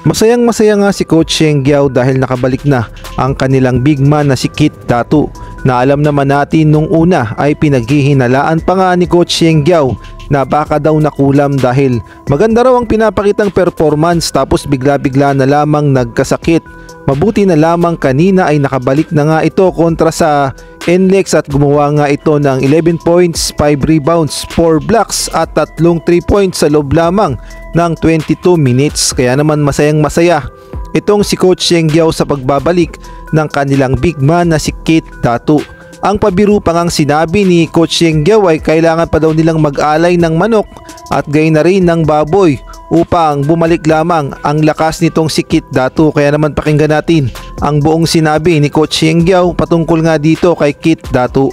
Masayang-masaya nga si Coach Cheng Giao dahil nakabalik na ang kanilang big man na si Kit Datu, na alam naman natin nung una ay pinaghihinalaan pa nga ni Coach Cheng Giao na baka daw nakulam dahil maganda raw ang pinapakitang performance tapos bigla-bigla na lamang nagkasakit. Mabuti na lamang kanina ay nakabalik na nga ito kontra sa NLEX at gumawa nga ito ng 11 points, 5 rebounds, 4 blocks at 3 3 points sa loob lamang ng 22 minutes. Kaya naman masayang-masaya itong si Coach Cheng Giao sa pagbabalik ng kanilang big man na si Kit Datu. Ang pabiru pa ngang sinabi ni Coach Cheng Giao ay kailangan pa daw nilang mag-alay ng manok at gayon na rin ng baboy upang bumalik lamang ang lakas nitong si Kit Datu. Kaya naman pakinggan natin ang buong sinabi ni Coach Cheng Giao patungkol nga dito kay Kit Datu.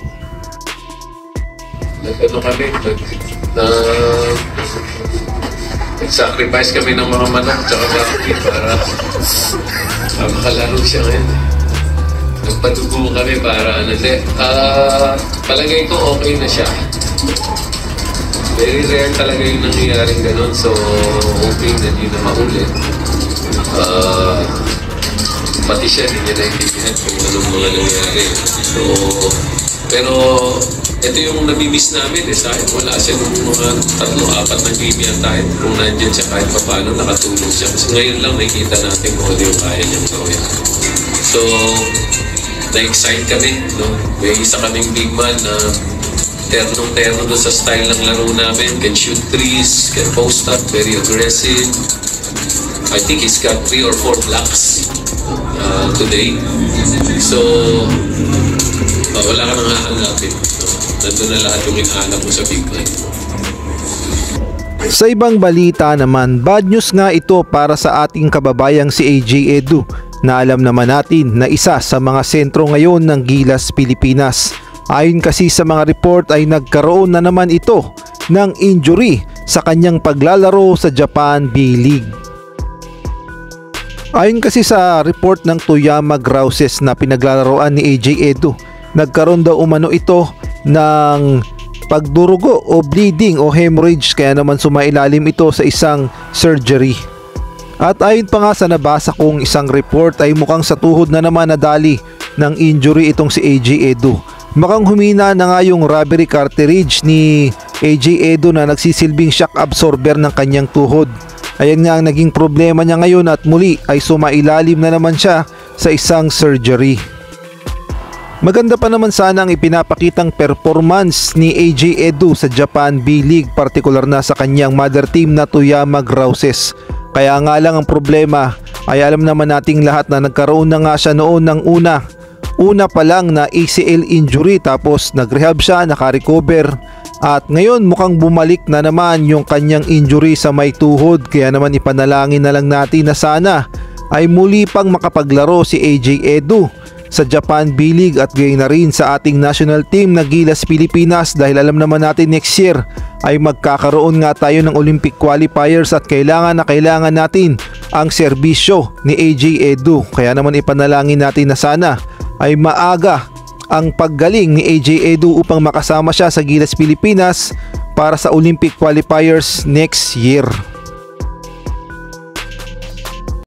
Nag-sacrifice kami ng mga manok tsaka baboy para makalaro siya ngayon. Nagpadugo kami para palagay ko okay na siya. Very rare talaga yung nangyayaring ganun, so hoping na hindi na maulit. Pati siya, hindi niya naintindihan kung anong mga nangyari. So, pero ito yung nabimiss namin kahit wala siya nung mga 3-4 na game yan, kahit kung nandyan siya kahit paano nakatulong siya. Kasi ngayon lang nakikita natin kung ano yung kaya niyang gawin. So, na-excite kami, no? May isa kaming big man na ternong-terno doon sa style ng laro namin. Can shoot threes, can post up, very aggressive. I think he's got 3 or 4 blocks today. So, wala ka nang hahanapin. Nandun na lahat yung hinahanap mo sa big man. Sa ibang balita naman, bad news nga ito para sa ating kababayang si AJ Edu, na alam naman natin na isa sa mga sentro ngayon ng Gilas Pilipinas. Ayon kasi sa mga report ay nagkaroon na naman ito ng injury sa kanyang paglalaro sa Japan B-League. Ayon kasi sa report ng Toyama Grouses na pinaglalaroan ni AJ Edu, nagkaroon daw umano ito ng pagdurugo o bleeding o hemorrhage, kaya naman sumailalim ito sa isang surgery. At ayon pa nga sa nabasa kong isang report ay mukhang sa tuhod na naman nadali ng injury itong si AJ Edu. Mukhang humina na nga yung rubbery cartilage ni AJ Edu na nagsisilbing shock absorber ng kanyang tuhod. Ayan nga ang naging problema niya ngayon at muli ay sumailalim na naman siya sa isang surgery. Maganda pa naman sana ang ipinapakitang performance ni AJ Edu sa Japan B-League, partikular na sa kanyang mother team na Toyama Grouses. Kaya nga lang ang problema ay alam naman nating lahat na nagkaroon na nga siya noon ng una pa lang na ACL injury, tapos nag-rehab siya, naka-recover at ngayon mukhang bumalik na naman yung kanyang injury sa may tuhod. Kaya naman ipanalangin na lang natin na sana ay muli pang makapaglaro si AJ Edu sa Japan B-League at gayon na rin sa ating national team na Gilas Pilipinas, dahil alam naman natin next year ay magkakaroon nga tayo ng Olympic qualifiers at kailangan natin ang serbisyo ni AJ Edu. Kaya naman ipanalangin natin na sana ay maaga ang paggaling ni AJ Edu upang makasama siya sa Gilas Pilipinas para sa Olympic qualifiers next year.